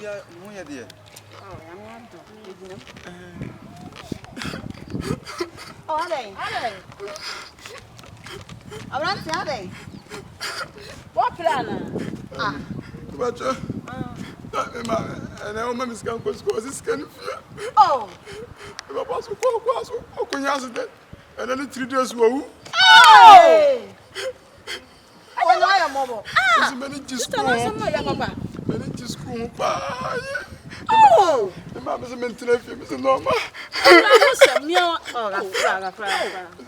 Yeah, no, yeah, dear. Oh, are they? I'm not saying. What plan? But, and I want Miss Campus because it's kind of. Oh, My boss will call us, and then 3 days were. oh! I know I am mobile. Many just school. Oh! The mamma's a mental is a normal.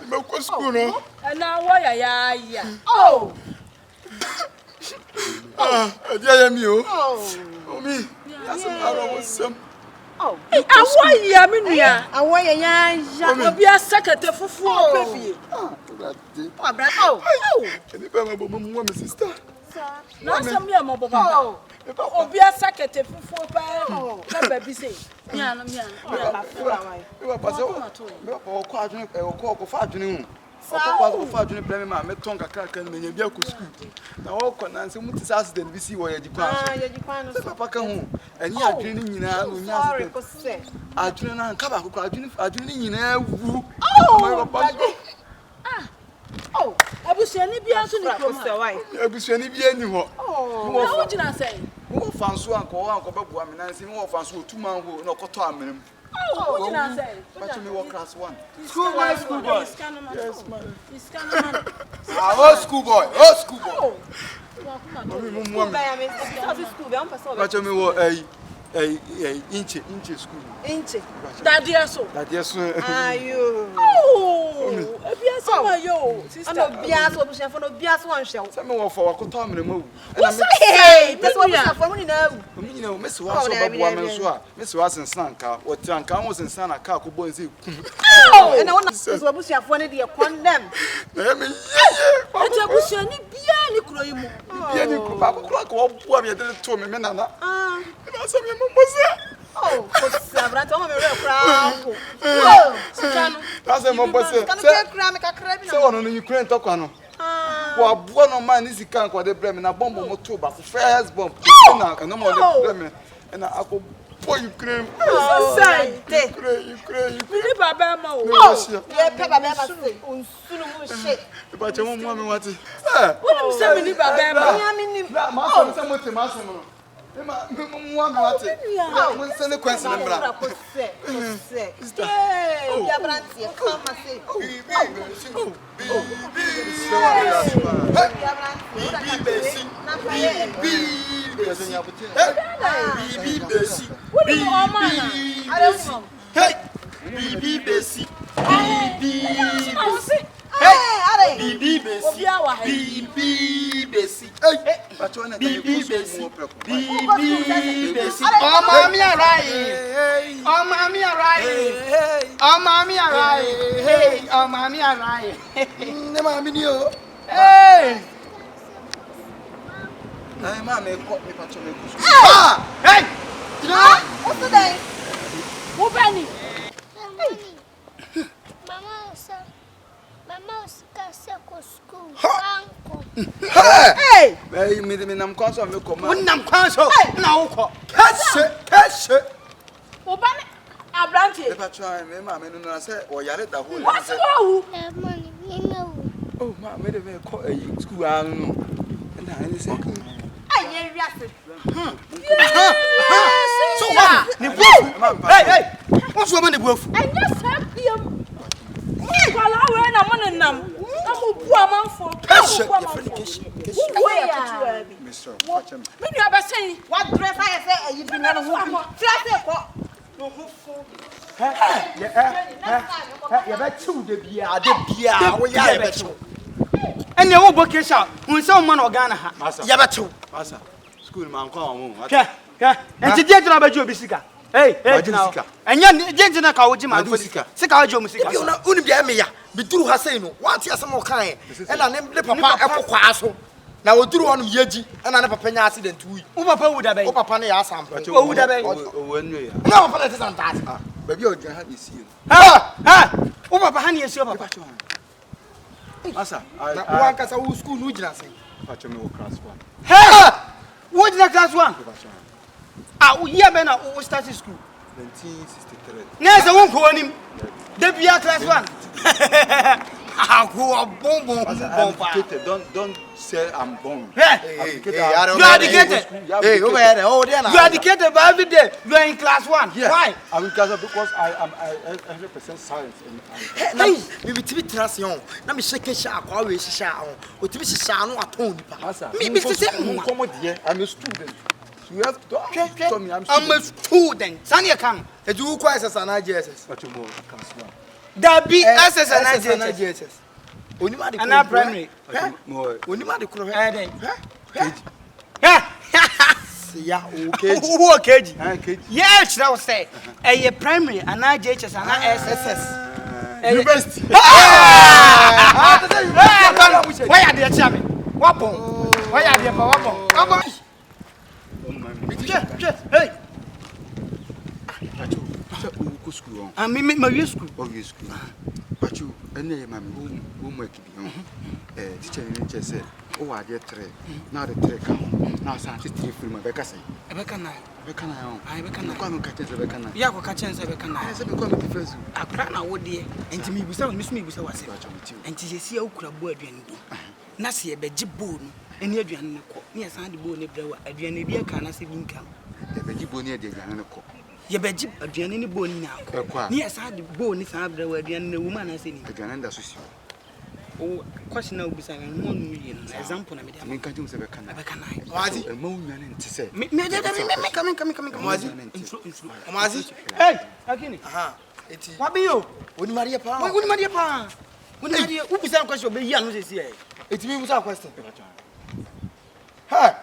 Milk school, no? And now, why, yeah. Oh! Dear you. Oh, Me. I was some. oh, I want you, I mean, yeah. I want a young will be a secretary for 4 baby. Oh, Can you bear my woman, sister? Now, some young mobile. Oh, be a secretary for 4 baby. Say, yeah, Ọkọ fadwene breme ma meton kakra kan me nyabia ko school na ọkọ na nse muti accident bi si wo ye jikwan so papa ka hu ani adwene ni nyina no nya accident adwene na nka ba ko adwene ni nyina wu abusuani bia so ni koma abusuani bia ni ho wo jina say wo fanso anko bebua me na nse wo fanso otuma ho na okoto amenem. Oh, what did I say? But you walk class 1. School boy. Yes, man. He's kind of Oh, school boy. But you walk inch school. Inch. That dear so. you. Oh, a yo. Sister, no bias, for no bias one shell. Some more for a cotton. Hey, that's what we have for money now. You know, Miss Watson, Miss Watson, Sanka, or Tanka was in Santa Caco Bonzi. Oh, and I want to say, what was your funny dear condemn? I mean, I wish you any piano croim. Papa clock or what you did to me, Menana. Oh, I told me real crown. That's a mobile. So on Ukraine talk on. One of mine is the can't go the Bremen, a bomb or two, but first bomb, and no more Bremen, and I go for Ukraine. Ukraine. Oh, yeah, Pepper, shit. But you won't want me what it. What is somebody about Massimo. One send a question. Hey! Hey, me nam council me come. Nam council. Na uko. Cash. Obane Abranti. If I try, me no say or yare da whole. What's wrong? Money, you know. Oh, ma me dey call school anu. And I say. Hey, yes. So what? Hey. What's woman the wolf? I just help him. While I wear a man and nam. I'm a poor man for Mr. Watch him. When you ever say What dress I say you've been on a You bet you the beer, we are bet you. And you won't book yourself when some man or Ghana. You bet you. Massa. School man come on. And today to about your bisica. Hey, and young gentleman, Kawajima, Sika Jomusika. You know, only be me. Be true, Hassan. What is some more kind? And I named Papa Apple. Now we drew on Yeji and I never penny accident to you. Papa would have been Papa Assam. Oh, would have been. No, but it isn't that. Baby, you're going to see you. Ah! Oh, Papa Honey is your papa. Massa, I can't say school, no, just say. Patch me class 1. Hey! What is the class 1? Ah, Oyaa be na o start school. 1963. Nese won ko anim. De bia class 1. Ako bomb. Don't say I'm born. Hey, you are educated. Hey, over here. Oh, there now. You are educated, but every day you are in class 1. Yeah. Why? I'm in class 1 because I am 100% science. Hey, we be TV transition. Na me shake sha akwa we sha on. O TV sha no aton nipa. Me be say I'm a student. So you have to tell me I'm a student. Sanya kan. E du kwa SS na JSS. But you more class 1. That be SS and na JSS. JSS. Onima de And primary. More. Onima de kuro. Then. Ya okay. Who KG? KG. Yes, that was say. A primary and JHS and SSS. University. Why are they chame? Wapon. Why are they for wapon? Hey. School. I mean, my school. School. But you, any mammy, homework teacher in said, oh, I get 3. Now the 3 come. Now, Santi 3 from my Becca. Becana. I Come catch the Becana. Yako catching Becana. I said, become the first. I cry would dear, and to me, we saw Miss Me was our and to see how could a boy be. Nasi a bejibone, and near Jan, near Sandy Bone, Adrian, a can I say income. The Bejibone, the Yanako. Ye bejib Adrian any bone now. Yes, I had the bone if I have the word and the woman I say. Again, that's what you. Oh, question now beside 1 million. Example, I mean, can't you say Becana? Was it a moment to say? Mazi? Hey, again. Aha. Eti. What be you? Onima de pa. Why wouldn't Maria Pa? Wouldn't Maria who be some question be young to say? Eti me musa question. Ha.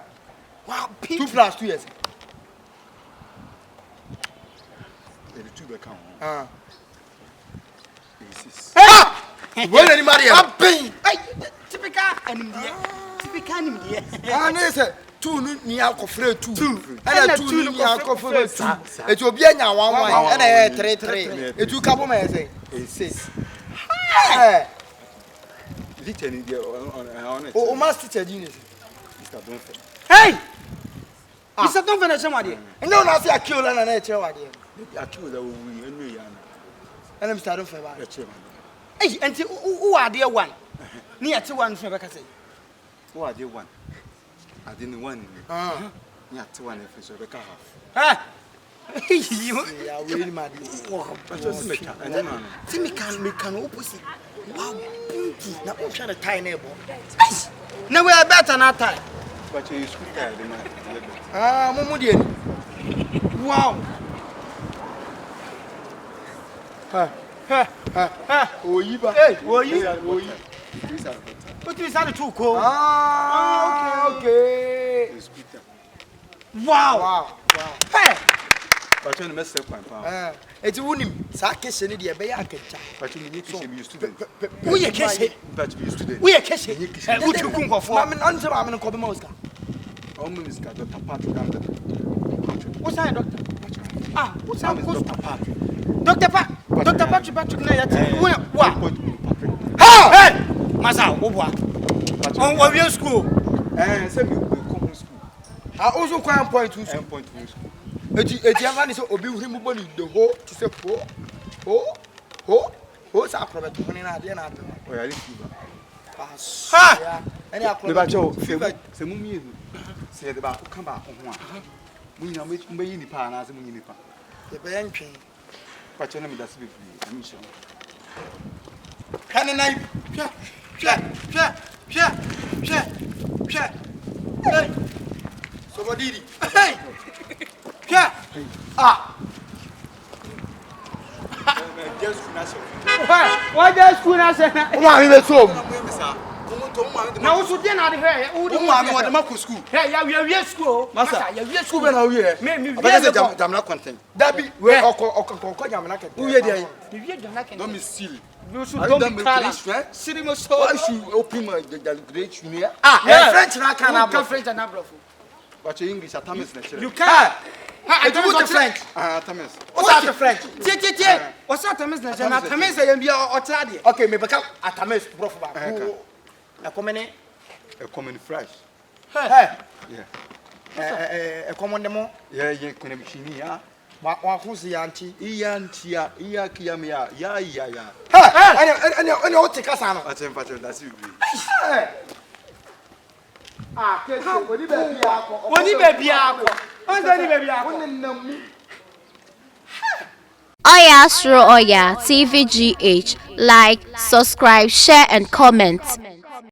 Wow, 2 + 2 years. The 2 become. Ah. When anybody else? Hey, typical and typical. Ah, no, sir. 2 ni akofre 2. And 2 ni akofre 2. Eti obi anya 1 and 3. Eti kabo ma say 6. Eh. Teacher in there on it. O master teacher genius. Mr. Donford. Hey! Mr. Donford somebody. And no na say akill na na eche wade. Akill that we enu ya na. And Mr. Donford ba. Hey, and who are there one? Near to one from Becca say. Who are they one? I didn't one. Near to one if it's a Becca half. Ah! Yeah, really mad. But just make and then Timmy can opposite. Wow, now I'm trying to tie neighbor. No, we are better not time. but you school guy the man. Ah, Mumudi. Wow. Oyiba. Hey, Oyi. What is that too cool? Ah, okay. Wow. Hey. But you mess up one. It's wunim. Sa kese ni de be ya akecha. But you need to be student. Who you kese? But you student. We are kese. Who you kun go for? Mama nje ma me ko be Oscar. All minister Dr. Patrick. What's that doctor? Ah, what's that Dr. Patrick? Dr. Patrick na yati. Wa. Ha! Hey! Masa, obwa. On we school. Say we come school. I also quite point to school. Point to school. Eti amani so obi huri mu boni the ho to say ho sa problem to ni na de na do. O ya lift ba. Ha! Any akro. Me ba cho se mu mi se de ba ka ba ko ho a. Mu nya me yi ni pa na se mu yi ni pa. Ye be ntwen. Pa cho na me da se be free. Ami sho. Kan na hwe. Hey. So what did he? Hey. Yeah. Ah. Why just school na say na? Uma mi be so. Na wo so dey na de here. Uma mi wo de mako school. Hey, ya we school. Masa, ya we school be na we here. Me Abega say jamna content. Dabi we okko jamna content. We here dey. Me we jamna content. Don't be silly. You should don't be cry. Siri mo so. Why should open my the great junior? French na kan na French na bro. But your English atamis na chere. You can't. I do the French. Atamis. What's the French? Tie. What's atamis na na atamis ya bia otrade. Okay, me beka atamis prof ba. A common fresh. Hey. Yeah. common demo. Yeah, kuna bishini ya. Wa kusi yanti. Iya kiyamia. Ya. Ha! Ani o tika sana. Atempa that's you. Ah, keke, oni baby akọ. Oni baby akọ. Oni baby akọ. Oni namu. Oyaa, Suro, Oyaa, Tvgh. Like, subscribe, share, and comment.